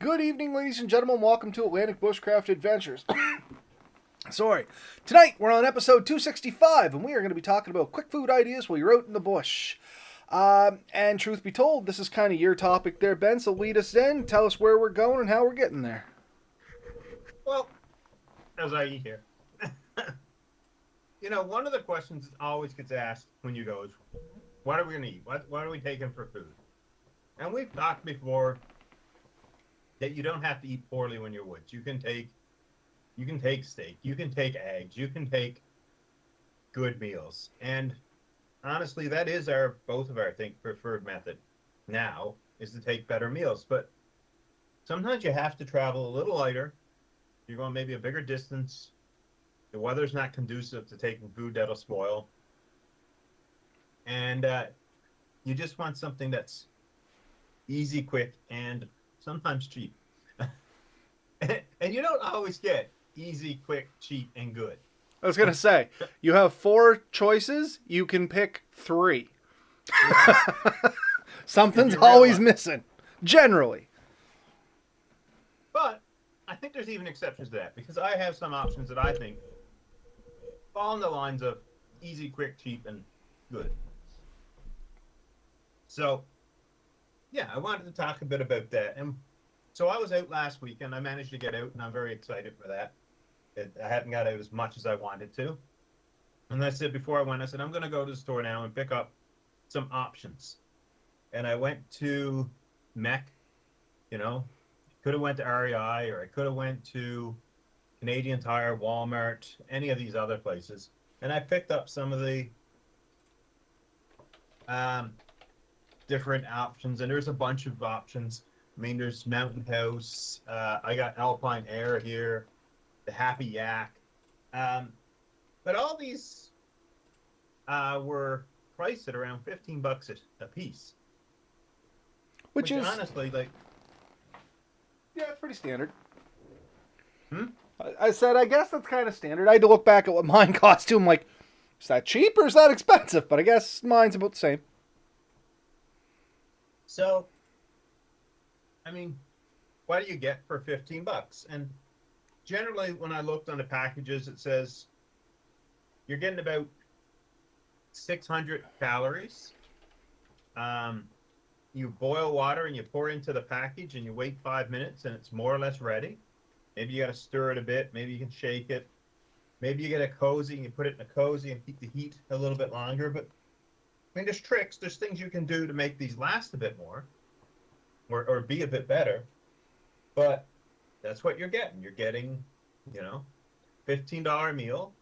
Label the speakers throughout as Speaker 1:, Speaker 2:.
Speaker 1: Good evening, ladies and gentlemen. Welcome to Atlantic Bushcraft Adventures. Sorry. Tonight, we're on episode 265, and we are going to be talking about quick food ideas while you're out in the bush. And truth be told, this is kind of your topic there, Ben, so lead us in. Tell us where we're going and how we're getting there.
Speaker 2: Well, as I eat here, one of the questions that always gets asked when you go is, what are we going to eat? What are we taking for food? And we've talked before that you don't have to eat poorly when you're woods. You can take steak, you can take eggs, you can take good meals. And honestly, that is both of our preferred method now is to take better meals. But sometimes you have to travel a little lighter. You're going maybe a bigger distance. The weather's not conducive to taking food that'll spoil. And you just want something that's easy, quick, and sometimes cheap. And you don't always get easy, quick, cheap, and good.
Speaker 1: I was going to say, you have 4 choices. You can pick 3. Something's always missing, generally.
Speaker 2: But I think there's even exceptions to that, because I have some options that I think fall in the lines of easy, quick, cheap, and good. So, yeah, I wanted to talk a bit about that. And so I was out last week, and I managed to get out, and I'm very excited for that. I hadn't got out as much as I wanted to. And I said before I went, I said, I'm going to go to the store now and pick up some options. And I went to Mech, could have went to REI, or I could have went to Canadian Tire, Walmart, any of these other places. And I picked up some of the different options, and there's a bunch of options. I mean, there's Mountain House. I got Alpine Air here, the Happy Yak. But all these were priced at around $15 a piece.
Speaker 1: Which is
Speaker 2: honestly,
Speaker 1: yeah, pretty standard.
Speaker 2: Hmm?
Speaker 1: I said, I guess that's kind of standard. I had to look back at what mine cost too. I'm like, is that cheap or is that expensive? But I guess mine's about the same.
Speaker 2: So, I mean, what do you get for $15? And generally, when I looked on the packages, it says you're getting about 600 calories. You boil water and you pour into the package and you wait 5 minutes and it's more or less ready. Maybe you got to stir it a bit. Maybe you can shake it. Maybe you get a cozy and you put it in a cozy and keep the heat a little bit longer. But I mean, there's tricks. There's things you can do to make these last a bit more or be a bit better. But that's what you're getting. You're getting, $15 meal.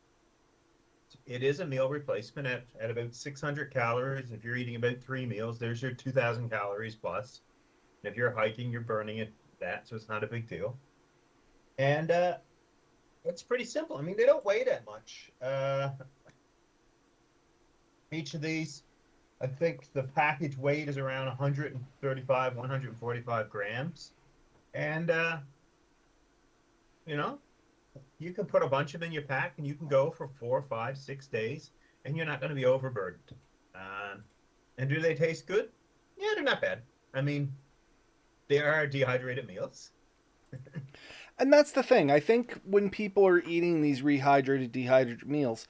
Speaker 2: It is a meal replacement at about 600 calories. If you're eating about 3 meals, there's your 2,000 calories plus. And if you're hiking, you're burning so it's not a big deal. And it's pretty simple. I mean, they don't weigh that much. Each of these, I think the package weight is around 135, 145 grams. And, you can put a bunch of them in your pack and you can go for 4, 5, 6 days and you're not going to be overburdened. And do they taste good? Yeah, they're not bad. I mean, they are dehydrated meals.
Speaker 1: And that's the thing. I think when people are eating these dehydrated meals,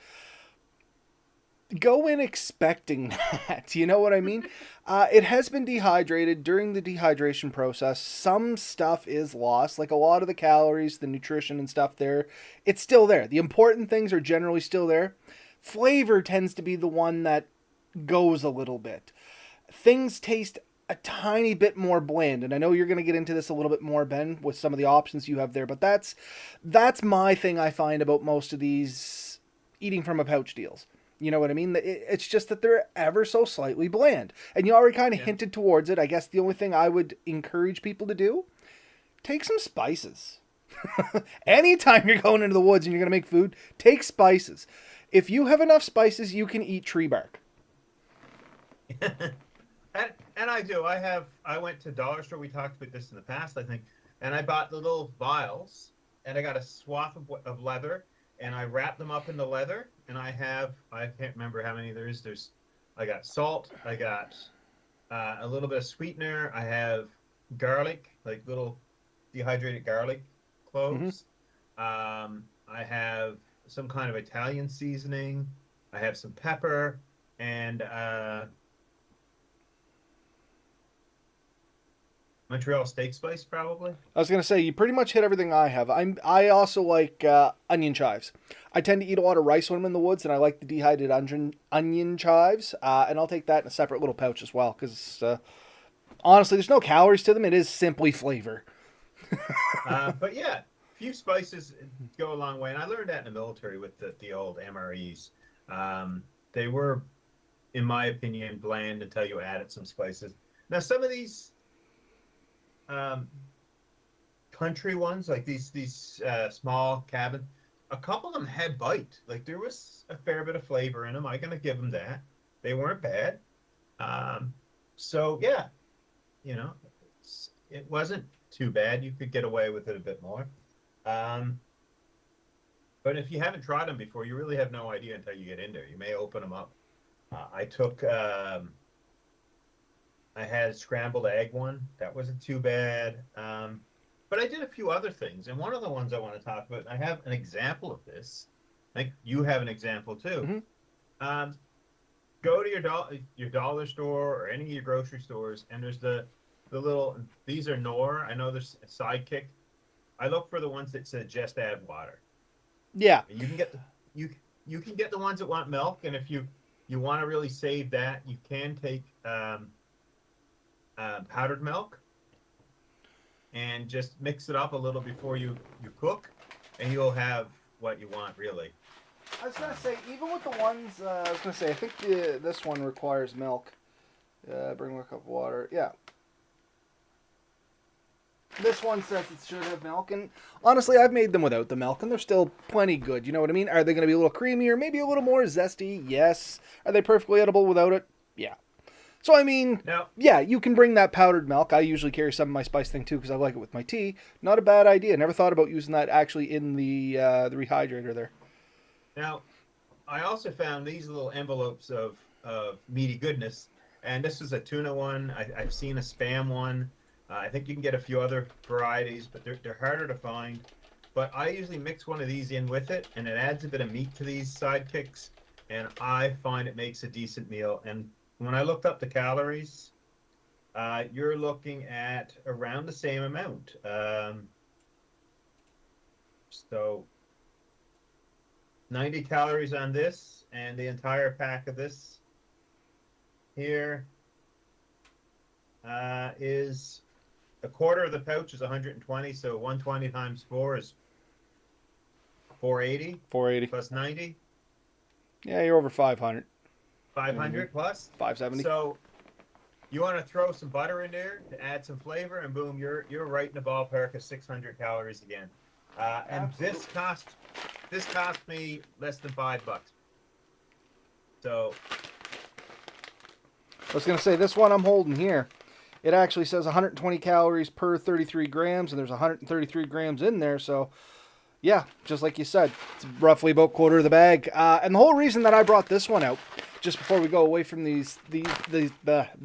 Speaker 1: go in expecting that. You know what I mean? It has been dehydrated. During the dehydration process, some stuff is lost, like a lot of the calories, the nutrition and stuff there. It's still there. The important things are generally still there. Flavor tends to be the one that goes a little bit. Things taste a tiny bit more bland, and I know you're going to get into this a little bit more, Ben, with some of the options you have there, but that's my thing I find about most of these eating from a pouch deals. You know what I mean? It's just that they're ever so slightly bland. And you already kind of hinted towards it. I guess the only thing I would encourage people to do, take some spices. Anytime you're going into the woods and you're going to make food, take spices. If you have enough spices, you can eat tree bark.
Speaker 2: And I do. I went to Dollar Store. We talked about this in the past, I think. And I bought little vials. And I got a swath of leather. And I wrap them up in the leather, and I can't remember how many there is. I got salt, I got a little bit of sweetener, I have garlic, like little dehydrated garlic
Speaker 1: Hmm.
Speaker 2: cloves. I have some kind of Italian seasoning. I have some pepper and Montreal steak spice, probably.
Speaker 1: I was gonna say you pretty much hit everything I have. I also like onion chives. I tend to eat a lot of rice when I'm in the woods, and I like the dehydrated onion chives. And I'll take that in a separate little pouch as well, because honestly, there's no calories to them. It is simply flavor.
Speaker 2: But yeah, few spices go a long way, and I learned that in the military with the old MREs. They were, in my opinion, bland until you added some spices. Now, some of these um, country ones, like these small cabin, a couple of them had bite. Like there was a fair bit of flavor in them. I'm gonna give them that. They weren't bad. Um, so yeah, you know, it wasn't too bad. You could get away with it a bit more. Um, but if you haven't tried them before, you really have no idea until you get in there. You may open them up. I took, I had scrambled egg one. That wasn't too bad. But I did a few other things, and one of the ones I want to talk about, I have an example of this. I think you have an example too.
Speaker 1: Hmm.
Speaker 2: Um, Go to your dollar store or any of your grocery stores, and there's the little. These are Nor. I know there's a Sidekick. I look for the ones that said just add water.
Speaker 1: Yeah.
Speaker 2: And you can get you can get the ones that want milk, and if you want to really save that, you can take powdered milk and just mix it up a little before you cook, and you'll have what you want really.
Speaker 1: I was gonna
Speaker 2: Um,
Speaker 1: say, even with the ones, I was gonna say, I think this one requires milk. Bring a cup of water. Yeah, this one says it should have milk, and honestly, I've made them without the milk, and they're still plenty good. You know what I mean? Are they gonna be a little creamier, maybe a little more zesty? Yes. Are they perfectly edible without it? Yeah. So I mean,
Speaker 2: now,
Speaker 1: yeah, you can bring that powdered milk. I usually carry some of my spice thing too because I like it with my tea. Not a bad idea. Never thought about using that actually in the rehydrator there.
Speaker 2: now, I also found these little envelopes of meaty goodness, and this is a tuna one. I've seen a spam one. I think you can get a few other varieties, but they're harder to find. But I usually mix one of these in with it, and it adds a bit of meat to these sidekicks, and I find it makes a decent meal. And when I looked up the calories, you're looking at around the same amount. So 90 calories on this, and the entire pack of this here is a quarter of the pouch is 120. So 120 times 4 is 480
Speaker 1: 480.
Speaker 2: plus 90,
Speaker 1: Yeah, you're over 500. You know what I mean?
Speaker 2: 500 plus.
Speaker 1: 570.
Speaker 2: So you want to throw some butter in there to add some flavor, and boom, you're right in the ballpark of 600 calories again. And this cost me less than $5. So
Speaker 1: I was gonna say this one I'm holding here. It actually says 120 calories per 33 grams, and there's 133 grams in there. So yeah, just like you said, it's roughly about quarter of the bag. And the whole reason that I brought this one out, just before we go away from this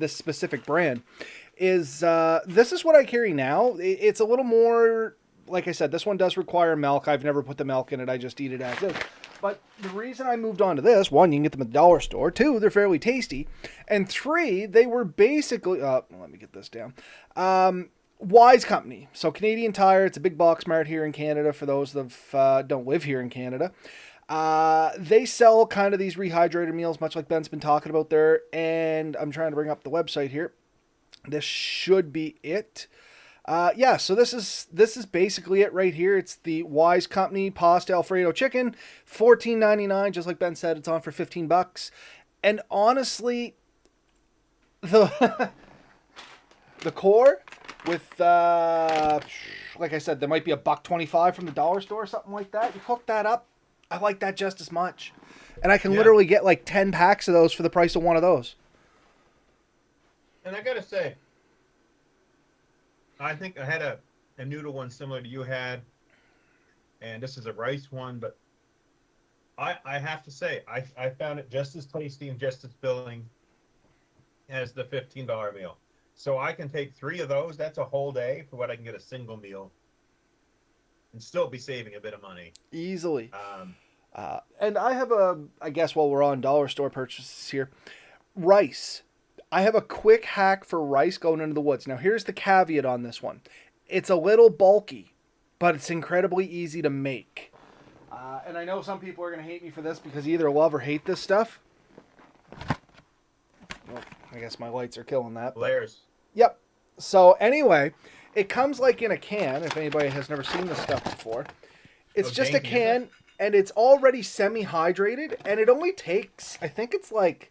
Speaker 1: specific brand, is this is what I carry now. It's a little more, like I said, this one does require milk. I've never put the milk in it. I just eat it as is. But the reason I moved on to this, one, you can get them at the dollar store. Two, they're fairly tasty. And three, they were basically, let me get this down. Wise Company. So Canadian Tire, it's a big box mart here in Canada for those that don't live here in Canada. They sell kind of these rehydrated meals, much like Ben's been talking about there. And I'm trying to bring up the website here. This should be it. Yeah, so this is basically it right here. It's the Wise Company Pasta Alfredo Chicken, $14.99. Just like Ben said, it's on for $15. And honestly, the the core with like I said, there might be a $1.25 from the dollar store or something like that. You cook that up, I like that just as much, and I can
Speaker 2: yeah,
Speaker 1: literally get like 10 packs of those for the price of one of those.
Speaker 2: and I gotta say, I think I had a noodle one similar to you had, and this is a rice one, but I have to say I found it just as tasty and just as filling as the $15 meal. So I can take 3 of those. That's a whole day for what I can get a single meal and still be saving a bit of money.
Speaker 1: Easily.
Speaker 2: Um,
Speaker 1: And I have I guess while we're on dollar store purchases here, rice. I have a quick hack for rice going into the woods. Now, here's the caveat on this one, it's a little bulky, but it's incredibly easy to make. And I know some people are going to hate me for this because you either love or hate this stuff. Well, I guess my lights are killing that.
Speaker 2: Blair's.
Speaker 1: Yep. So, anyway, it comes like in a can, if anybody has never seen this stuff before. It's just a can, and it's already semi-hydrated, and it only takes, I think it's like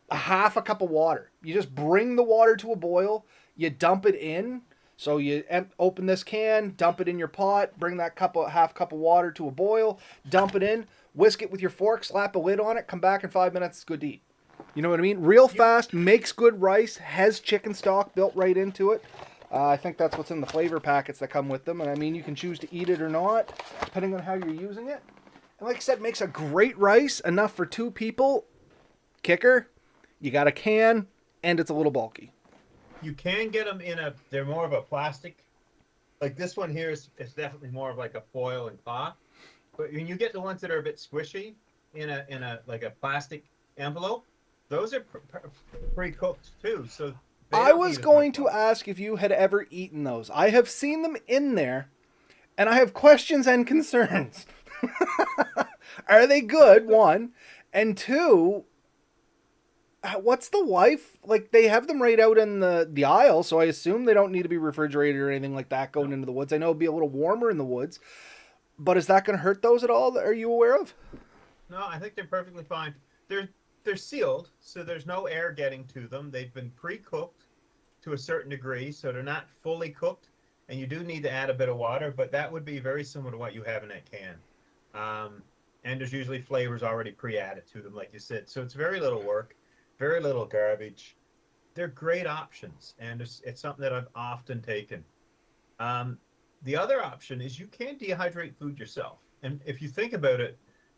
Speaker 1: a half a cup of water. You just bring the water to a boil, you dump it in. So you open this can, dump it in your pot, bring that half cup of water to a boil, dump it in, whisk it with your fork, slap a lid on it, come back in 5 minutes, it's good to eat. You know what I mean? Real fast, makes good rice, has chicken stock built right into it. I think that's what's in the flavor packets that come with them. And I mean, you can choose to eat it or not, depending on how you're using it. And like I said, makes a great rice, enough for 2 people. Kicker, you got a can, and it's a little bulky.
Speaker 2: You can get them they're more of a plastic. Like this one here is definitely more of like a foil and cloth. But when you get the ones that are a bit squishy in a like a plastic envelope, those are pre-cooked too. So
Speaker 1: I was going to ask if you had ever eaten those. I have seen them in there, and I have questions and concerns. Are they good? One, and two, what's the life? Like, they have them right out in the aisle, so I assume they don't need to be refrigerated or anything like that going into the woods. I know it'd be a little warmer in the woods, but is that going to hurt those at all? Are you aware of?
Speaker 2: No, I think they're perfectly fine. They're sealed, so there's no air getting to them. They've been pre-cooked to a certain degree, so they're not fully cooked, and you do need to add a bit of water, but that would be very similar to what you have in that can. And there's usually flavors already pre-added to them, like you said. So it's very little work. Very little garbage. They're great options, and it's something that I've often taken. The other option is you can dehydrate food yourself. And if you think about it,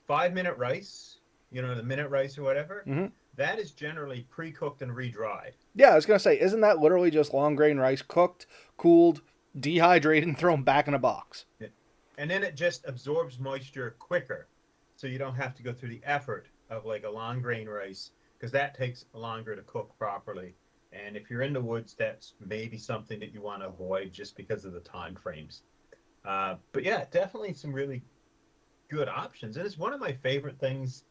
Speaker 2: 5-minute rice, the minute rice or whatever, that is generally pre-cooked and re-dried.
Speaker 1: Yeah, I was going to say, isn't that literally just long grain rice cooked, cooled, dehydrated, and thrown back in a box?
Speaker 2: Yeah. And then it just absorbs moisture quicker, so you don't have to go through the effort of like a long grain rice, because that takes longer to cook properly. And if you're in the woods, that's maybe something that you want to avoid just because of the time frames. But yeah, definitely some really good options. And it's one of my favorite things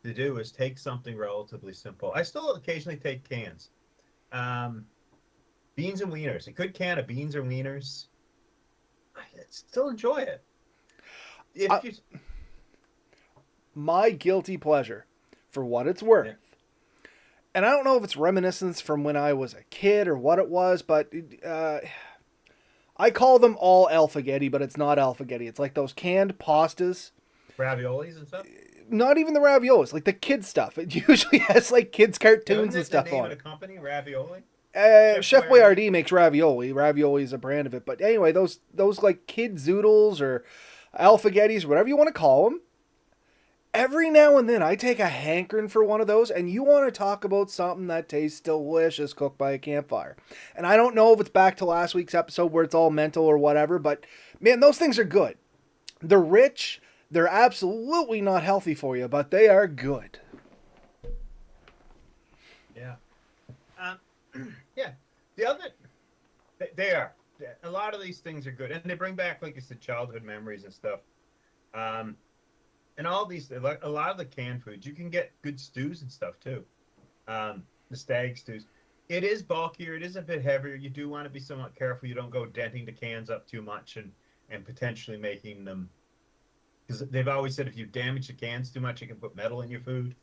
Speaker 2: to do is take something relatively simple. I still occasionally take cans. Beans and wieners. A good can of beans or wieners. I still enjoy it.
Speaker 1: My guilty pleasure, for what it's worth. Yeah. And I don't know if it's reminiscence from when I was a kid or what it was, but I call them all alfaghetti, but it's not alfaghetti. It's like those canned pastas.
Speaker 2: Raviolis and stuff?
Speaker 1: Not even the raviolis, like the kids stuff. It usually has like kids cartoons and stuff on it.
Speaker 2: Isn't the name of the company, Ravioli?
Speaker 1: Chef Boyardee makes ravioli. Ravioli is a brand of it. But anyway, those like kid zoodles or alfaghettis, whatever you want to call them, every now and then I take a hankering for one of those, and you want to talk about something that tastes delicious cooked by a campfire. And I don't know if it's back to last week's episode where it's all mental or whatever, but man, those things are good. They're rich. They're absolutely not healthy for you, but they are good.
Speaker 2: Yeah. Yeah. They are. A lot of these things are good, and they bring back, like you said, childhood memories and stuff. And all these, a lot of the canned foods, you can get good stews and stuff too. The stag stews. It is bulkier. It is a bit heavier. You do want to be somewhat careful. You don't go denting the cans up too much and potentially making them, because they've always said if you damage the cans too much, you can put metal in your food.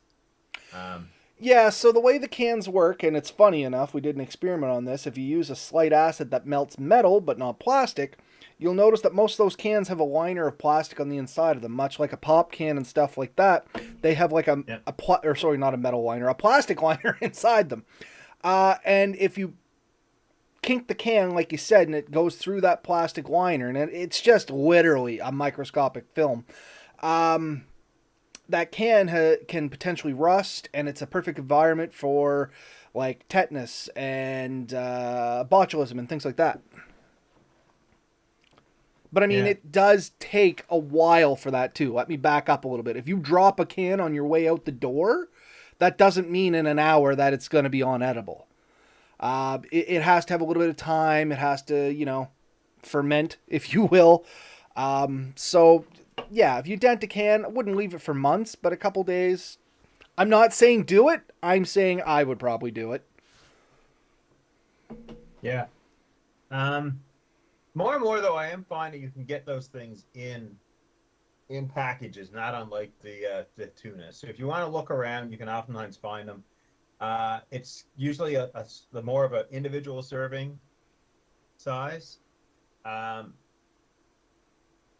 Speaker 1: Yeah, so the way the cans work, and it's funny enough, we did an experiment on this. If you use a slight acid that melts metal but not plastic, you'll notice that most of those cans have a liner of plastic on the inside of them, much like a pop can and stuff like that. They have like not a metal liner, a plastic liner inside them. And if you kink the can, like you said, and it goes through that plastic liner, and it's just literally a microscopic film, that can potentially rust, and it's a perfect environment for like tetanus and botulism and things like that. But I mean,
Speaker 2: Yeah.
Speaker 1: it does take a while for that too. Let me back up a little bit. If you drop a can on your way out the door, that doesn't mean in an hour that it's going to be on edible. It has to have a little bit of time. It has to, ferment, if you will. So, yeah, if you dent a can, I wouldn't leave it for months, but a couple days. I'm not saying do it. I'm saying I would probably do it.
Speaker 2: Yeah. Um, More and more though, I am finding you can get those things in packages, not unlike the tuna. So if you want to look around, you can oftentimes find them. It's usually the more of an individual serving size. Um,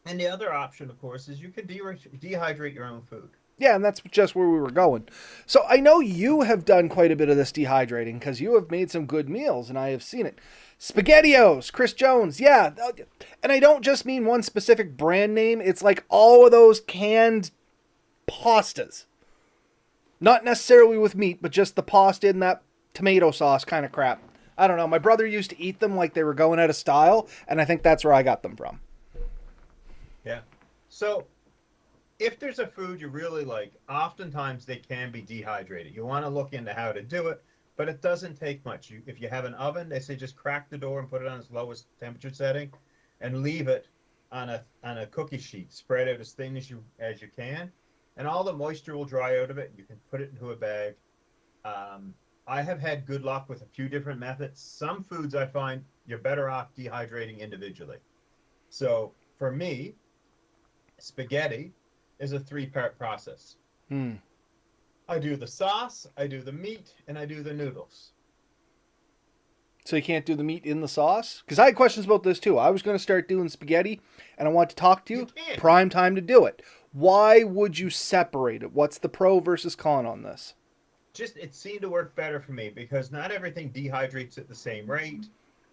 Speaker 2: and the other option, of course, is you can dehydrate your own food.
Speaker 1: Yeah, and that's just where we were going. So I know you have done quite a bit of this dehydrating because you have made some good meals, and I have seen it. SpaghettiOs, Chris Jones, yeah. And I don't just mean one specific brand name. It's like all of those canned pastas. Not necessarily with meat, but just the pasta in that tomato sauce kind of crap. I don't know. My brother used to eat them like they were going out of style, and I think that's where I got them from.
Speaker 2: Yeah. So if there's a food you really like, oftentimes they can be dehydrated. You want to look into how to do it, but it doesn't take much. If you have an oven, they say just crack the door and put it on its lowest temperature setting, and leave it on a cookie sheet. Spread out as thin as you can, and all the moisture will dry out of it. You can put it into a bag. I have had good luck with a few different methods. Some foods I find you're better off dehydrating individually. So for me, spaghetti is a three-part process.
Speaker 1: Hmm.
Speaker 2: I do the sauce, I do the meat, and I do the noodles.
Speaker 1: So you can't do the meat in the sauce? Because I had questions about this too. I was going to start doing spaghetti, and I want to talk to
Speaker 2: You
Speaker 1: you.
Speaker 2: can.
Speaker 1: Prime time to do it. Why would you separate it? What's the pro versus con on this?
Speaker 2: Just it seemed to work better for me because not everything dehydrates at the same rate.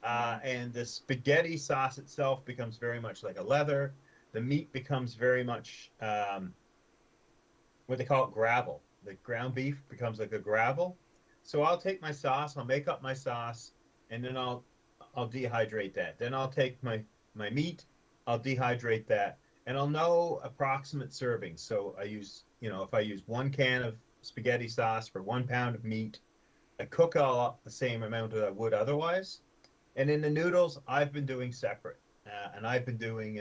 Speaker 2: And the spaghetti sauce itself becomes very much like a leather. The meat becomes very much what they call it gravel. The ground beef becomes like a gravel. So I'll take my sauce, I'll make up my sauce, and then I'll dehydrate that. Then I'll take my meat, I'll dehydrate that, and I'll know approximate servings. So I use, if I use 1 can of spaghetti sauce for 1 pound of meat, I cook all up the same amount as I would otherwise. And in the noodles, I've been doing separate, and I've been doing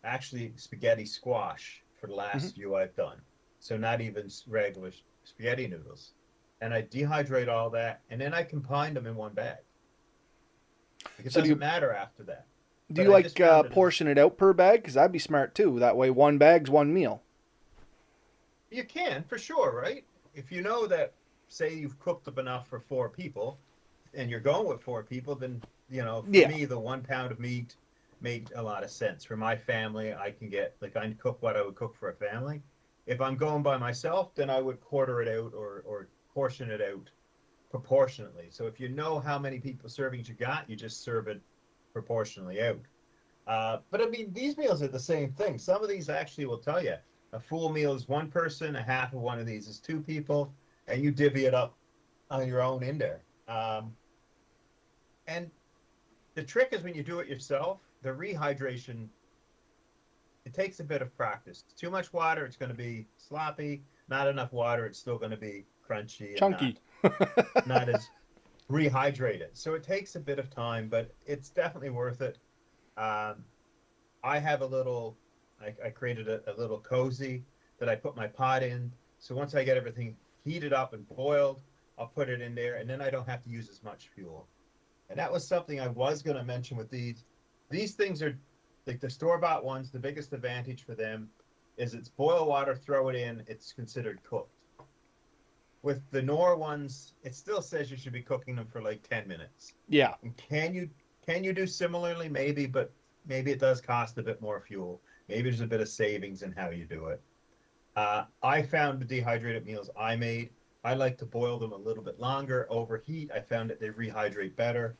Speaker 2: actually spaghetti squash for the
Speaker 1: Mm-hmm.
Speaker 2: last few I've done. So not even regular spaghetti noodles. And I dehydrate all that, and then I combine them in one bag. It
Speaker 1: So
Speaker 2: doesn't matter after that.
Speaker 1: do
Speaker 2: But
Speaker 1: you
Speaker 2: I
Speaker 1: like
Speaker 2: just found it
Speaker 1: portion it out per bag? Because that'd be smart too. That way, one bag's one meal.
Speaker 2: you can for sure, right? If you know that, say you've cooked up enough for 4 people, and you're going with 4 people, then for
Speaker 1: Yeah.
Speaker 2: me the 1 pound of meat made a lot of sense. For my family, I can get like I cook what I would cook for a family. If I'm going by myself, then I would quarter it out or portion it out proportionately. So if you know how many people servings you got, you just serve it proportionally out. But I mean, these meals are the same thing. Some of these actually will tell you a full meal is 1 person, a half of one of these is 2 people, and you divvy it up on your own in there. And the trick is when you do it yourself, the rehydration, it takes a bit of practice. Too much water, it's going to be sloppy. Not enough water, it's still going to be crunchy and
Speaker 1: Chunky.
Speaker 2: not as rehydrated. So it takes a bit of time, but it's definitely worth it. Um, I have I created a little cozy that I put my pot in. So once I get everything heated up and boiled, I'll put it in there, and then I don't have to use as much fuel. And that was something I was going to mention with these. These things are like the store-bought ones. The biggest advantage for them is it's boil water, throw it in, it's considered cooked. With the Knorr ones, it still says you should be cooking them for like 10 minutes.
Speaker 1: Yeah.
Speaker 2: And can you do similarly? Maybe, but maybe it does cost a bit more fuel. Maybe there's a bit of savings in how you do it. I found the dehydrated meals I made, I like to boil them a little bit longer. Overheat, I found that they rehydrate better.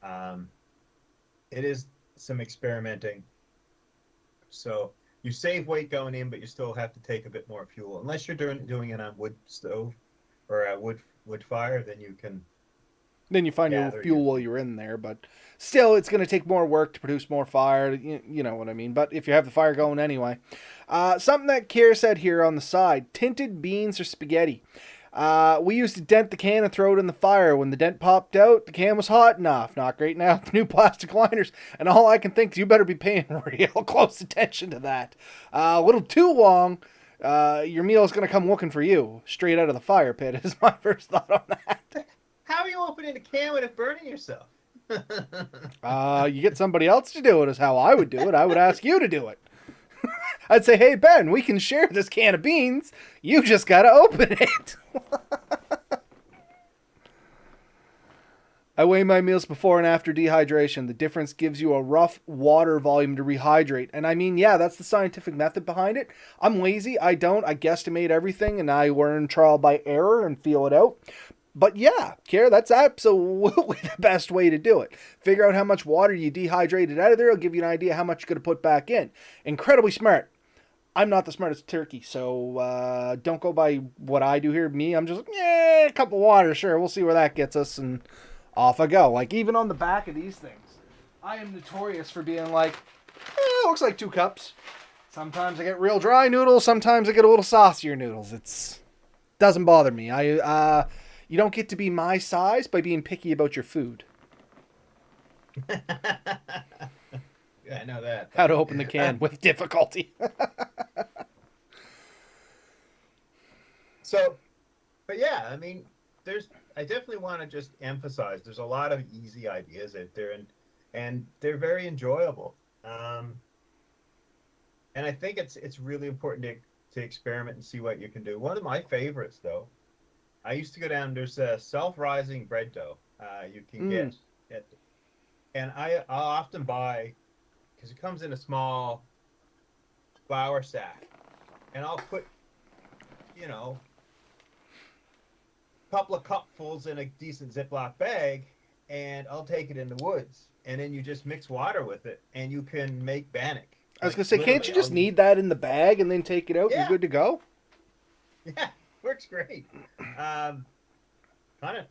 Speaker 2: Um, it is some experimenting. So you save weight going in, but you still have to take a bit more fuel, unless you're doing it on wood stove or a wood wood fire, then you can
Speaker 1: Then you find your
Speaker 2: gather your
Speaker 1: fuel while
Speaker 2: food.
Speaker 1: you're in there, but still, it's going to take more work to produce more fire. You know what I mean? But if you have the fire going anyway. Something that Kier said here on the side, tinted beans or spaghetti. We used to dent the can and throw it in the fire. When the dent popped out, the can was hot enough. Not great now with new plastic liners. And all I can think is you better be paying real close attention to that. A little too long, your meal is going to come looking for you straight out of the fire pit, is my first thought on that.
Speaker 2: How are you opening a can without burning yourself?
Speaker 1: You get somebody else to do it, is how I would do it. I would ask you to do it. I'd say, hey, Ben, we can share this can of beans. You just got to open it. I weigh my meals before and after dehydration. The difference gives you a rough water volume to rehydrate. And I mean, yeah, that's the scientific method behind it. I'm lazy. I guesstimate everything and I learn trial by error and feel it out. But yeah, Kier, that's absolutely the best way to do it. Figure out how much water you dehydrated out of there. It'll give you an idea how much you're going to put back in. Incredibly smart. I'm not the smartest turkey, so don't go by what I do here. Me, I'm just like, yeah, a cup of water, sure. We'll see where that gets us, and off I go. Like, even on the back of these things, I am notorious for being like, looks like 2 cups. Sometimes I get real dry noodles. Sometimes I get a little saucier noodles. Doesn't bother me. You don't get to be my size by being picky about your food.
Speaker 2: Yeah, I know that.
Speaker 1: How to open the can with difficulty.
Speaker 2: So, but yeah, I mean, I definitely want to just emphasize there's a lot of easy ideas out there, and they're very enjoyable. And I think it's really important to experiment and see what you can do. One of my favorites, though, I used to go down. There's a self-rising bread dough you can get at, and I'll often buy because it comes in a small flour sack, and I'll put, a couple of cupfuls in a decent Ziploc bag, and I'll take it in the woods, and then you just mix water with it, and you can make bannock.
Speaker 1: I was
Speaker 2: Like
Speaker 1: going to say, can't you just knead that in the bag and then take it out and
Speaker 2: Yeah.
Speaker 1: you're good to go?
Speaker 2: Yeah, works great. I'm kind of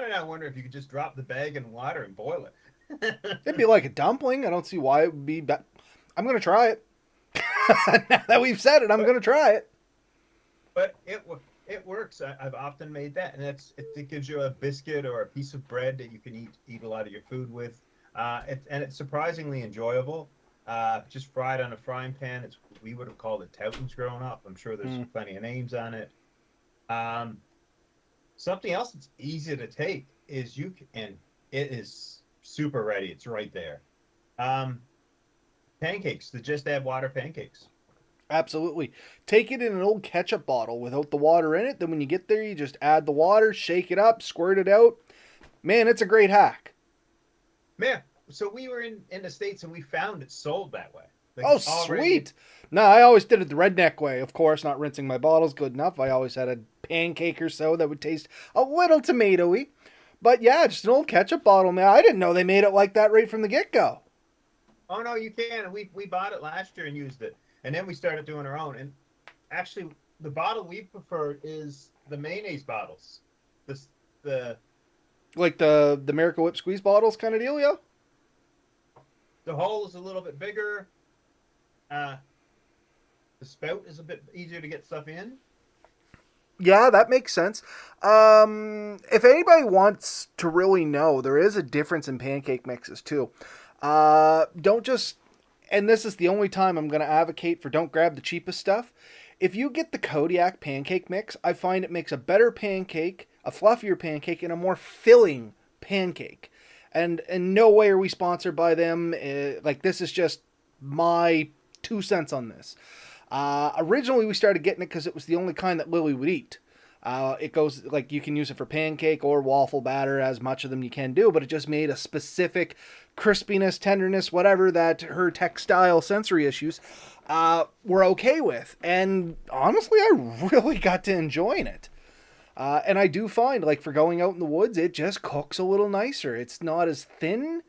Speaker 2: now wondering if you could just drop the bag in water and boil it.
Speaker 1: It'd be like a dumpling. I don't see why it would be. I'm going to try it. Now that we've said it, I'm going to try it.
Speaker 2: But it works. I've often made that, and it gives you a biscuit or a piece of bread that you can eat a lot of your food with. It's surprisingly enjoyable. Just fried on a frying pan. We would have called it Toutons growing up. I'm sure there's plenty of names on it. Something else that's easy to take is and it is super ready. It's right there. Pancakes. The just add water pancakes.
Speaker 1: Absolutely. Take it in an old ketchup bottle without the water in it. Then when you get there, you just add the water, shake it up, squirt it out. Man, it's a great hack.
Speaker 2: Man, so we were in the States and we found it sold that way. Like
Speaker 1: Oh, sweet. No, I always did it the redneck way. Of course, not rinsing my bottles good enough. I always had a pancake or so that would taste a little tomatoey. But yeah, just an old ketchup bottle, man. I didn't know they made it like that right from the get-go.
Speaker 2: Oh no, you can. We bought it last year and used it, and then we started doing our own. And actually, the bottle we prefer is the mayonnaise bottles. The
Speaker 1: Like the Miracle Whip squeeze bottles kind of deal, yeah?
Speaker 2: the hole is a little bit bigger. The spout is a bit easier to get stuff in.
Speaker 1: Yeah, that makes sense. If anybody wants to really know, there is a difference in pancake mixes too. Don't just, and this is the only time I'm going to advocate for don't grab the cheapest stuff. If you get the Kodiak pancake mix, I find it makes a better pancake, a fluffier pancake, and a more filling pancake. And in no way are we sponsored by them. Like, this is just my 2 cents on this. Originally, we started getting it because it was the only kind that Lily would eat. It goes, like, you can use it for pancake or waffle batter, as much of them you can do, but it just made a specific crispiness, tenderness, whatever, that her textile sensory issues were okay with. And honestly, I really got to enjoying it. And I do find, like, for going out in the woods, it just cooks a little nicer. It's not as thin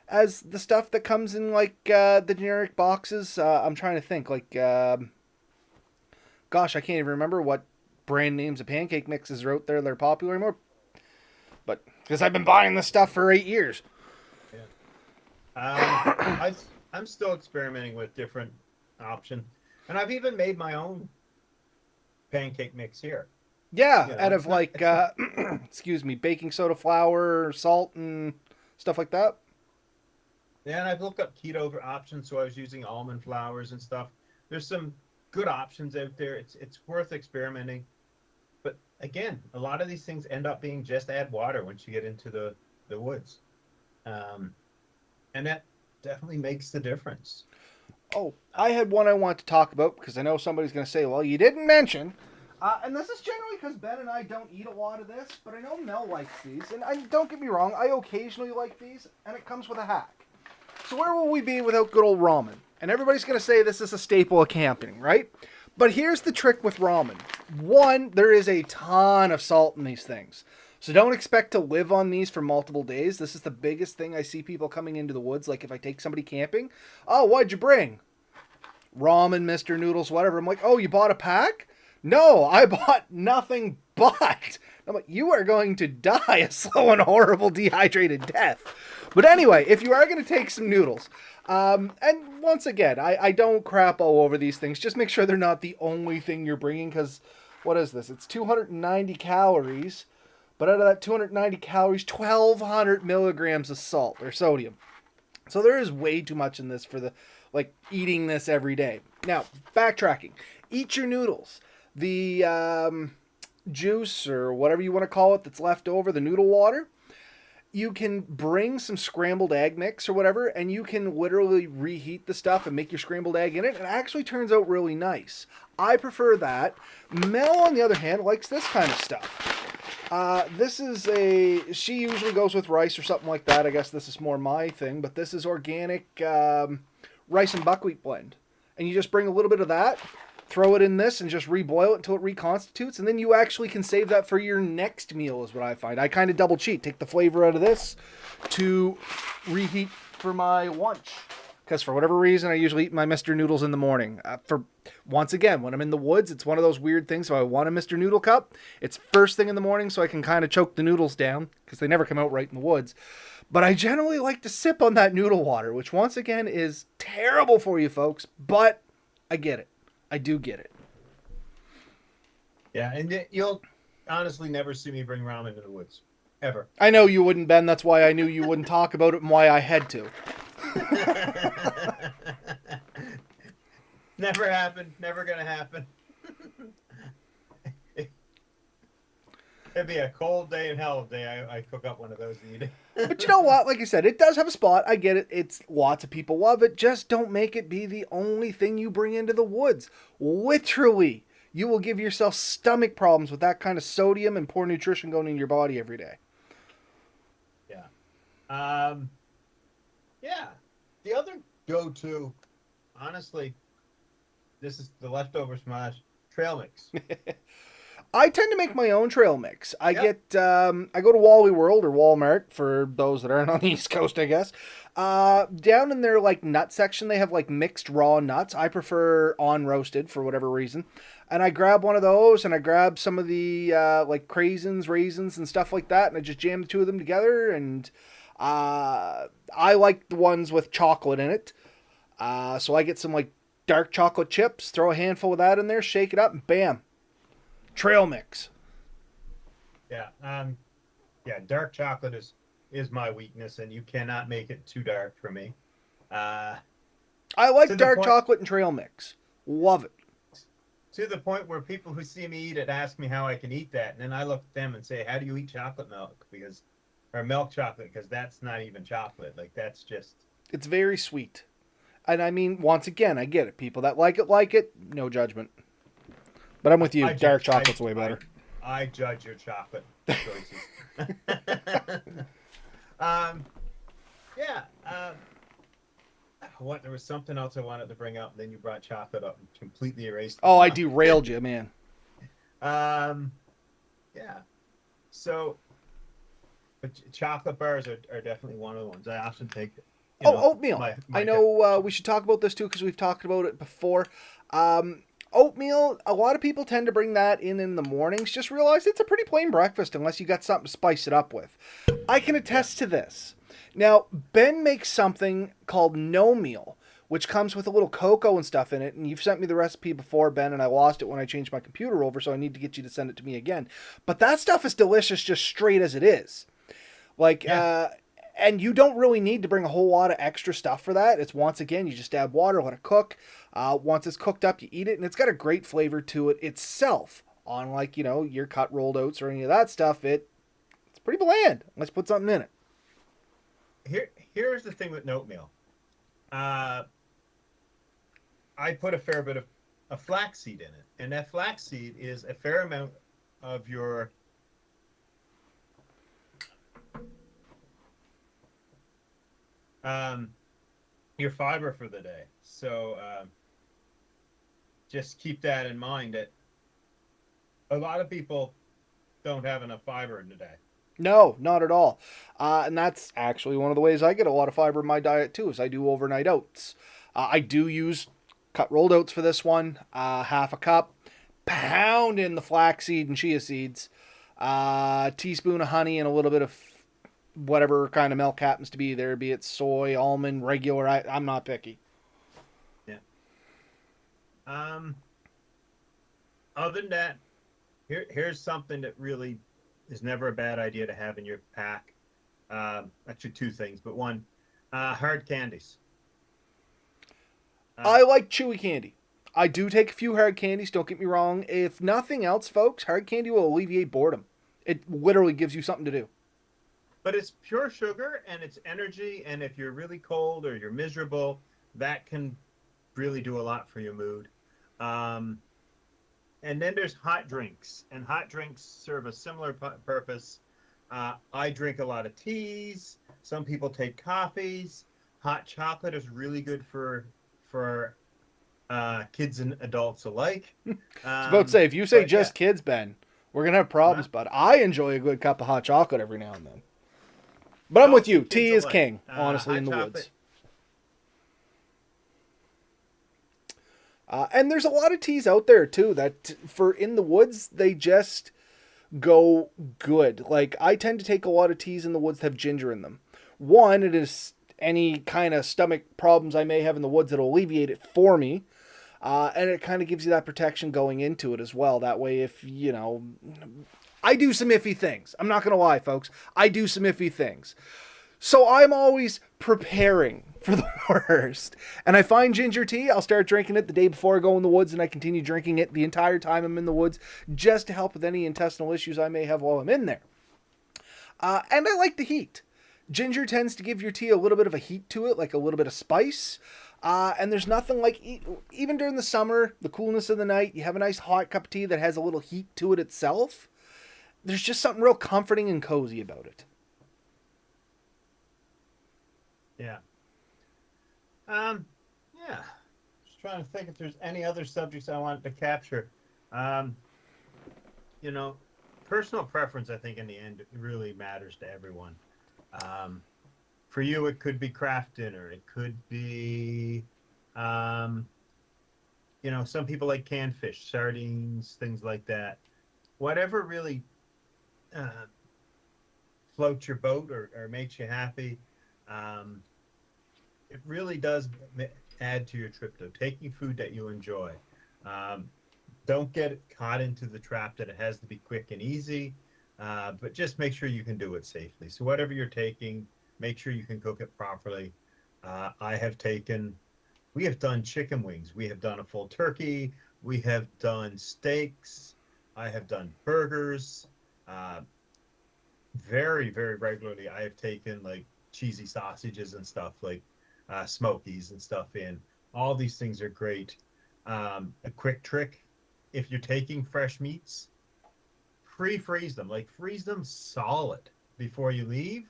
Speaker 1: as the stuff that comes in, like, the generic boxes. I'm trying to think, like, gosh, I can't even remember what brand names of pancake mixes are out there that are popular anymore. Because I've been buying this stuff for 8 years.
Speaker 2: Yeah. I'm still experimenting with different options, and I've even made my own pancake mix here.
Speaker 1: Yeah,
Speaker 2: You know,
Speaker 1: out of like, excuse me, baking soda flour, salt, and stuff like that.
Speaker 2: yeah, and I've looked up keto options, so I was using almond flours and stuff. There's some good options out there. It's worth experimenting. But again, a lot of these things end up being just add water once you get into the woods, um, and that definitely makes the difference.
Speaker 1: Oh, I had one I want to talk about because I know somebody's going to say, well, you didn't mention. And this is generally because Ben and I don't eat a lot of this, but I know Mel likes these. And don't get me wrong, I occasionally like these, and it comes with a hack. So where will we be without good old ramen? And everybody's going to say this is a staple of camping, right? But here's the trick with ramen. One, there is a ton of salt in these things. So don't expect to live on these for multiple days. This is the biggest thing I see people coming into the woods. Like if I take somebody camping, oh, what'd you bring? Ramen, Mr. Noodles, whatever. I'm like, oh, you bought a pack? No, I bought nothing but. I'm like, you are going to die a slow and horrible dehydrated death. But anyway, if you are going to take some noodles, and once again, I don't crap all over these things. Just make sure they're not the only thing you're bringing, because what is this? It's 290 calories, but out of that 290 calories, 1,200 milligrams of salt or sodium. So there is way too much in this for the like eating this every day. Now, backtracking. Eat your noodles. The juice or whatever you want to call it that's left over, the noodle water, you can bring some scrambled egg mix or whatever, and you can literally reheat the stuff and make your scrambled egg in it. It actually turns out really nice. I prefer that. Mel, on the other hand, likes this kind of stuff. This is she usually goes with rice or something like that. I guess this is more my thing, but this is organic rice and buckwheat blend. And you just bring a little bit of that, throw it in this, and just reboil it until it reconstitutes. And then you actually can save that for your next meal, is what I find. I kind of double cheat. Take the flavor out of this to reheat for my lunch. Because for whatever reason, I usually eat my Mr. Noodles in the morning. Once again, when I'm in the woods, it's one of those weird things. So I want a Mr. Noodle cup. It's first thing in the morning, so I can kind of choke the noodles down because they never come out right in the woods. But I generally like to sip on that noodle water, which once again is terrible for you folks. But I get it. I do get it.
Speaker 2: Yeah, and you'll honestly never see me bring ramen to the woods, ever.
Speaker 1: I know you wouldn't, Ben. That's why I knew you wouldn't talk about it and why I had to.
Speaker 2: Never happened. Never gonna happen. It'd be a cold day in hell day. I cook up one of those and eat it.
Speaker 1: But you know what? Like I said, it does have a spot. I get it. It's lots of people love it. Just don't make it be the only thing you bring into the woods. Literally, you will give yourself stomach problems with that kind of sodium and poor nutrition going in your body every day.
Speaker 2: Yeah. Yeah. The other go-to, honestly, this is the leftovers from my trail mix.
Speaker 1: I tend to make my own trail mix. I
Speaker 2: Yep.
Speaker 1: I go to Wally World or Walmart for those that aren't on the East Coast, I guess. Down in their like nut section, they have like mixed raw nuts. I prefer on roasted for whatever reason, and I grab one of those and I grab some of the like craisins, raisins, and stuff like that, and I just jam the two of them together. And I like the ones with chocolate in it, so I get some like dark chocolate chips, throw a handful of that in there, shake it up, and bam. Trail mix.
Speaker 2: Yeah. Yeah, dark chocolate is my weakness, and you cannot make it too dark for me.
Speaker 1: I like dark chocolate and trail mix. Love it.
Speaker 2: To the point where people who see me eat it ask me how I can eat that, and then I look at them and say, "How do you eat chocolate milk?" Or milk chocolate, because that's not even chocolate. Like that's just.
Speaker 1: It's very sweet, and I mean, once again, I get it. People that like it, no judgment. But I'm with you. Dark chocolate's way better.
Speaker 2: I judge your chocolate choices. Yeah. What? There was something else I wanted to bring up, and then you brought chocolate up and completely erased.
Speaker 1: Oh, I derailed you, man.
Speaker 2: Yeah. So, but chocolate bars are definitely one of the ones I often take.
Speaker 1: Oatmeal. I know we should talk about this too because we've talked about it before. Oatmeal, a lot of people tend to bring that in the mornings. Just realize it's a pretty plain breakfast unless you got something to spice it up with. I can
Speaker 2: Yeah.
Speaker 1: attest to this. Now, Ben makes something called no meal, which comes with a little cocoa and stuff in it. And you've sent me the recipe before, Ben, and I lost it when I changed my computer over, so I need to get you to send it to me again. But that stuff is delicious just straight as it is. Like,
Speaker 2: Yeah.
Speaker 1: and you don't really need to bring a whole lot of extra stuff for that. It's once again, you just add water, let it cook. Once it's cooked up, you eat it, and it's got a great flavor to it itself. Unlike, your cut rolled oats or any of that stuff, it's pretty bland. Let's put something in it.
Speaker 2: Here's the thing with oatmeal. Uh, I put a fair bit of a flaxseed in it, and that flaxseed is a fair amount of um, your fiber for the day. So just keep that in mind that a lot of people don't have enough fiber in the day.
Speaker 1: No, not at all. And that's actually one of the ways I get a lot of fiber in my diet too, is I do overnight oats. I do use cut rolled oats for this one, half a cup. Pound in the flaxseed and chia seeds, teaspoon of honey, and a little bit of whatever kind of milk happens to be there, be it soy, almond, regular. I'm not picky.
Speaker 2: Yeah. Um, Other than that, here's something that really is never a bad idea to have in your pack. Actually, two things, but one, hard candies. Uh,
Speaker 1: I like chewy candy. I do take a few hard candies, don't get me wrong. If nothing else, folks, hard candy will alleviate boredom. It literally gives you something to do.
Speaker 2: but it's pure sugar and it's energy, and if you're really cold or you're miserable, that can really do a lot for your mood. Um, and then there's hot drinks, and hot drinks serve a similar purpose. I drink a lot of teas. Some people take coffees. Hot chocolate is really good for kids and adults alike.
Speaker 1: I was about to say, if you say
Speaker 2: But yeah,
Speaker 1: just kids, Ben, we're going to have
Speaker 2: huh?
Speaker 1: problems, bud. I enjoy a good cup of hot chocolate every now and then. But I'm with
Speaker 2: Adults
Speaker 1: you.
Speaker 2: and kids
Speaker 1: Tea is
Speaker 2: alike.
Speaker 1: king, honestly, in
Speaker 2: Hot
Speaker 1: the
Speaker 2: chocolate.
Speaker 1: woods. And there's a lot of teas out there, too, that for in the woods, they just go good. Like, I tend to take a lot of teas in the woods that have ginger in them. One, it is any kind of stomach problems I may have in the woods that'll alleviate it for me. And it kind of gives you that protection going into it as well. That way, if, I do some iffy things. I'm not going to lie, folks. I do some iffy things. So I'm always preparing for the worst. And I find ginger tea, I'll start drinking it the day before I go in the woods, and I continue drinking it the entire time I'm in the woods just to help with any intestinal issues I may have while I'm in there. And I like the heat. Ginger tends to give your tea a little bit of a heat to it, like a little bit of spice. And there's nothing like, even during the summer, the coolness of the night, you have a nice hot cup of tea that has a little heat to it itself. There's just something real comforting and cozy about it.
Speaker 2: Yeah. Um, yeah. Just trying to think if there's any other subjects I wanted to capture. Um, you know, Personal preference, I think, in the end, really matters to everyone. Um, for you, it could be craft dinner. It could be, um, some people like canned fish, sardines, things like that. Whatever really uh, floats your boat or makes you happy. Um, it really does add to your trip, though. Taking food that you enjoy. Um, don't get caught into the trap that it has to be quick and easy, but just make sure you can do it safely. So whatever you're taking, make sure you can cook it properly. We have done chicken wings. We have done a full turkey. We have done steaks. I have done burgers. Uh, Very, very regularly, I have taken like cheesy sausages and stuff like smokies and stuff in. All these things are great. A quick trick, if you're taking fresh meats, pre-freeze them, like freeze them solid before you leave,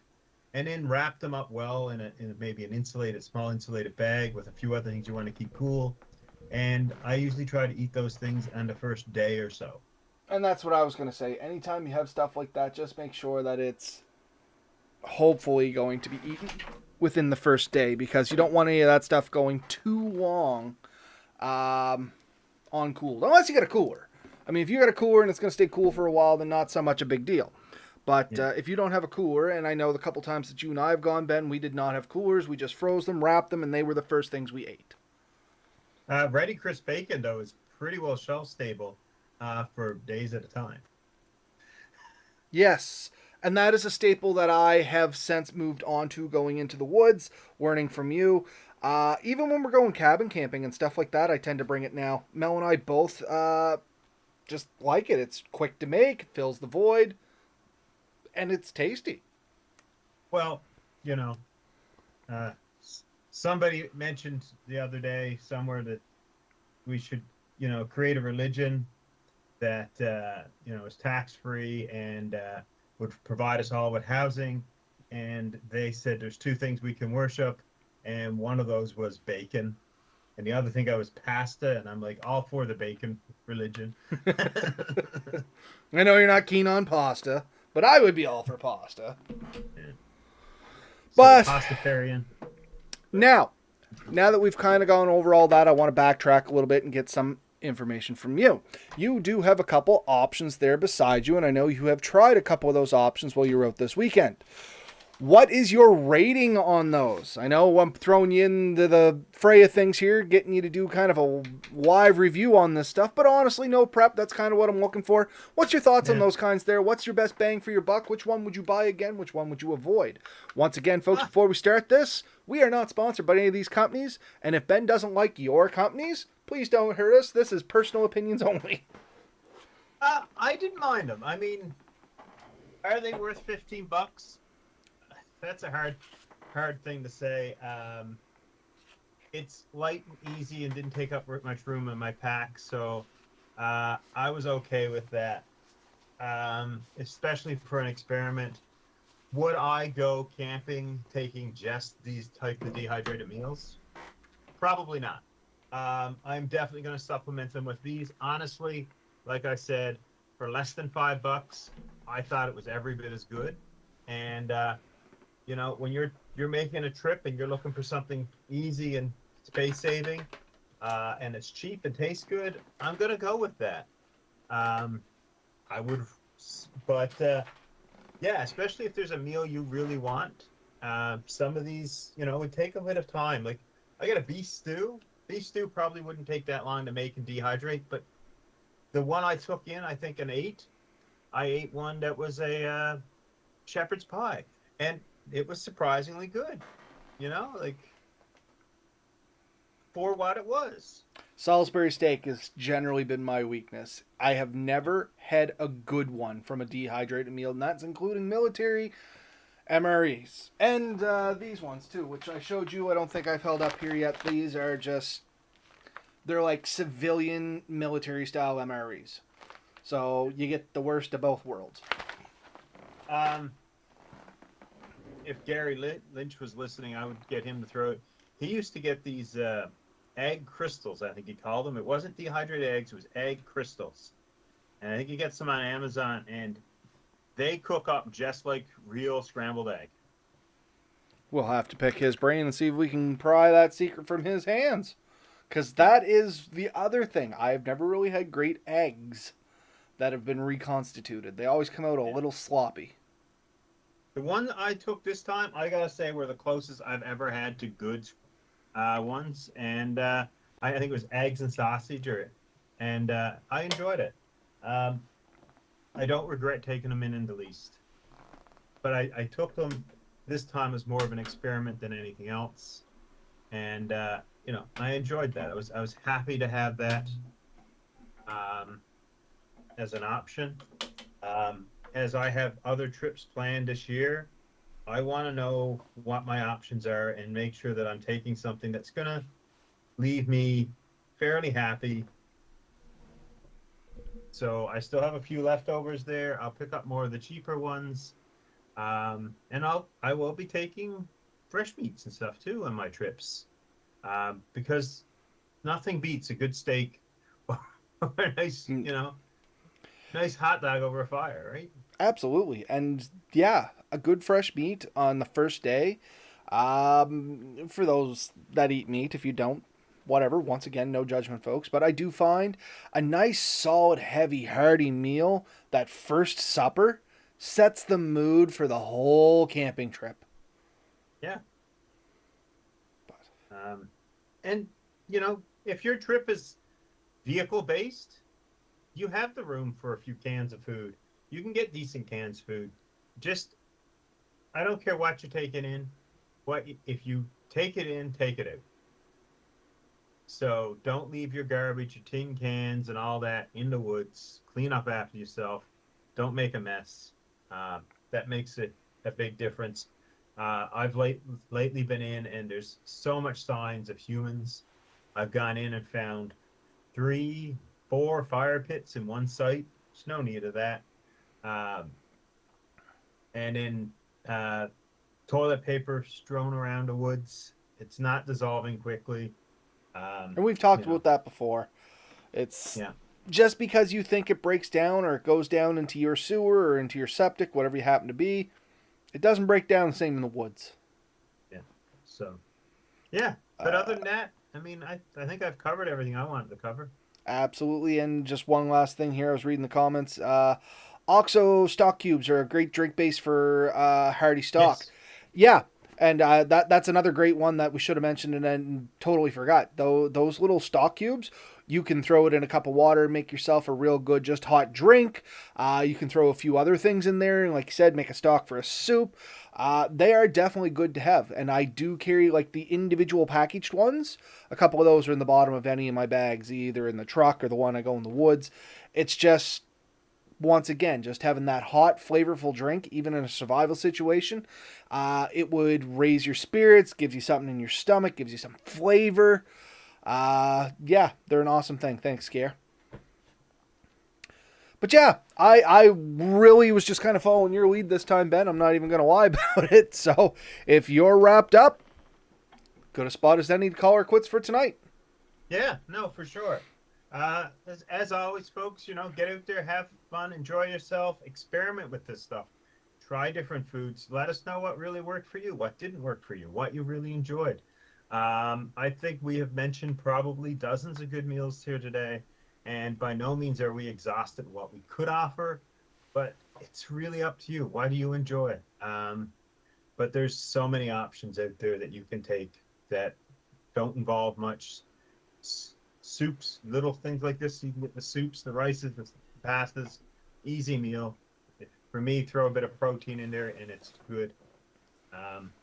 Speaker 2: and then wrap them up well in maybe an small insulated bag with a few other things you want to keep cool. And I usually try to eat those things on the first day or so.
Speaker 1: And that's what I was going to say. Anytime you have stuff like that, just make sure that it's hopefully going to be eaten within the first day because you don't want any of that stuff going too long. Um, on cooled, unless you get a cooler. I mean, if you got a cooler and it's going to stay cool for a while, then not so much a big deal. But
Speaker 2: Yeah.
Speaker 1: if you don't have a cooler, and I know the couple times that you and I have gone, Ben, we did not have coolers. We just froze them, wrapped them, and they were the first things we ate.
Speaker 2: Ready crisp bacon though is pretty well shelf stable for days at a time.
Speaker 1: Yes, and that is a staple that I have since moved on to going into the woods, learning from you. Even when we're going cabin camping and stuff like that, I tend to bring it now. Mel and I both just like it. It's quick to make, fills the void, and it's tasty.
Speaker 2: Well, you know, uh, somebody mentioned the other day somewhere that we should, create a religion that is tax free and would provide us all with housing. And they said there's two things we can worship, and one of those was bacon, and the other thing I was pasta. And I'm like, all for the bacon religion.
Speaker 1: I know you're not keen on pasta, but I would be all for pasta.
Speaker 2: Yeah. So
Speaker 1: But
Speaker 2: pastafarian.
Speaker 1: now, now that we've kind of gone over all that, I want to backtrack a little bit and get some information from you. You do have a couple options there beside you, and I know you have tried a couple of those options while you wrote this weekend. What is your rating on those? I know I'm throwing you into the fray of things here, getting you to do kind of a live review on this stuff, but honestly, no prep. That's kind of what I'm looking for. What's your thoughts on
Speaker 2: Yeah.
Speaker 1: those kinds there? What's your best bang for your buck? Which one would you buy again? Which one would you avoid? Once again, folks, before we start this, we are not sponsored by any of these companies, and if Ben doesn't like your companies, please don't hurt us. This is personal opinions only.
Speaker 2: I didn't mind them. I mean, are they worth $15? That's a hard thing to say. It's light and easy and didn't take up much room in my pack, so I was okay with that. Especially for an experiment. Would I go camping taking just these type of dehydrated meals? Probably not. I'm definitely going to supplement them with these. Honestly, like I said, for less than $5, I thought it was every bit as good. And when you're making a trip and you're looking for something easy and space saving, and it's cheap and tastes good, I'm gonna go with that. I would, but yeah, especially if there's a meal you really want. Some of these, would take a bit of time. Like I got a beef stew. Beef stew probably wouldn't take that long to make and dehydrate, but the one I took in, I think I ate one that was a shepherd's pie, and it was surprisingly good, like for what it was.
Speaker 1: Salisbury steak has generally been my weakness. I have never had a good one from a dehydrated meal, and that's including military MREs. And these ones, too, which I showed you. I don't think I've held up here yet. These are just, they're like civilian military-style MREs. So you get the worst of both worlds.
Speaker 2: If Gary Lynch was listening, I would get him to throw it. He used to get these egg crystals, I think he called them. It wasn't dehydrated eggs, it was egg crystals. And I think you get some on Amazon, and they cook up just like real scrambled egg.
Speaker 1: We'll have to pick his brain and see if we can pry that secret from his hands. Because that is the other thing. I've never really had great eggs that have been reconstituted. They always come out a little sloppy.
Speaker 2: The one I took this time, I gotta say, were the closest I've ever had to good ones, and I think it was eggs and sausage, and I enjoyed it. I don't regret taking them in the least, but I took them this time as more of an experiment than anything else, and I enjoyed that. I was happy to have that as an option. As I have other trips planned this year, I want to know what my options are and make sure that I'm taking something that's going to leave me fairly happy. So I still have a few leftovers there. I'll pick up more of the cheaper ones. And I will be taking fresh meats and stuff too on my trips. Because nothing beats a good steak or a nice, nice hot dog over a fire, right?
Speaker 1: Absolutely. And yeah, a good fresh meat on the first day. For those that eat meat, if you don't, whatever. Once again, no judgment, folks. But I do find a nice, solid, heavy, hearty meal, that first supper, sets the mood for the whole camping trip.
Speaker 2: Yeah.
Speaker 1: But
Speaker 2: And if your trip is vehicle based, you have the room for a few cans of food. You can get decent cans of food. Just, I don't care what you're taking in. If you take it in, take it out. So don't leave your garbage, your tin cans, and all that in the woods. Clean up after yourself. Don't make a mess. That makes it a big difference. I've lately been in, and there's so much signs of humans. I've gone in and found 3, 4 fire pits in one site. There's no need of that. And then toilet paper strewn around the woods. It's not dissolving quickly.
Speaker 1: and we've talked about that before. It's
Speaker 2: Yeah.
Speaker 1: just because you think it breaks down or it goes down into your sewer or into your septic, whatever you happen to be, it doesn't break down the same in the woods.
Speaker 2: Yeah. So, yeah. But other than that, I mean, I think I've covered everything I wanted to cover.
Speaker 1: Absolutely. And just one last thing here. I was reading the comments. OXO stock cubes are a great drink base for hearty stock.
Speaker 2: Yes.
Speaker 1: Yeah. And that's another great one that we should have mentioned and then totally forgot. Though those little stock cubes, you can throw it in a cup of water and make yourself a real good, just hot drink. You can throw a few other things in there, and like you said, make a stock for a soup. They are definitely good to have, and I do carry like the individual packaged ones. A couple of those are in the bottom of any of my bags, either in the truck or the one I go in the woods. It's just, once again, just having that hot, flavorful drink, even in a survival situation, it would raise your spirits, gives you something in your stomach, gives you some flavor. Yeah, they're an awesome thing. Thanks, Scare. But yeah, I really was just kind of following your lead this time, Ben. I'm not even going to lie about it. So if you're wrapped up, good a spot as any to call her quits for tonight.
Speaker 2: Yeah, no, for sure. As always, folks, get out there, have fun, enjoy yourself, experiment with this stuff. Try different foods. Let us know what really worked for you, what didn't work for you, what you really enjoyed. I think we have mentioned probably dozens of good meals here today, and by no means are we exhausted what we could offer, but it's really up to you. What do you enjoy? But there's so many options out there that you can take that don't involve much soups, little things like this. You can get the soups, the rices, the pastas, easy meal. For me, throw a bit of protein in there, and it's good.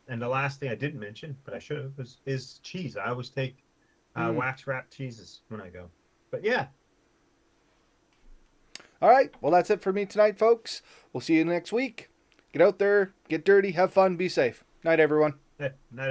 Speaker 2: And the last thing I didn't mention, but I should have, is cheese. I always take wax wrapped cheeses when I go. But yeah.
Speaker 1: All right. Well, that's it for me tonight, folks. We'll see you next week. Get out there, get dirty, have fun, be safe. Night, everyone.
Speaker 2: Night.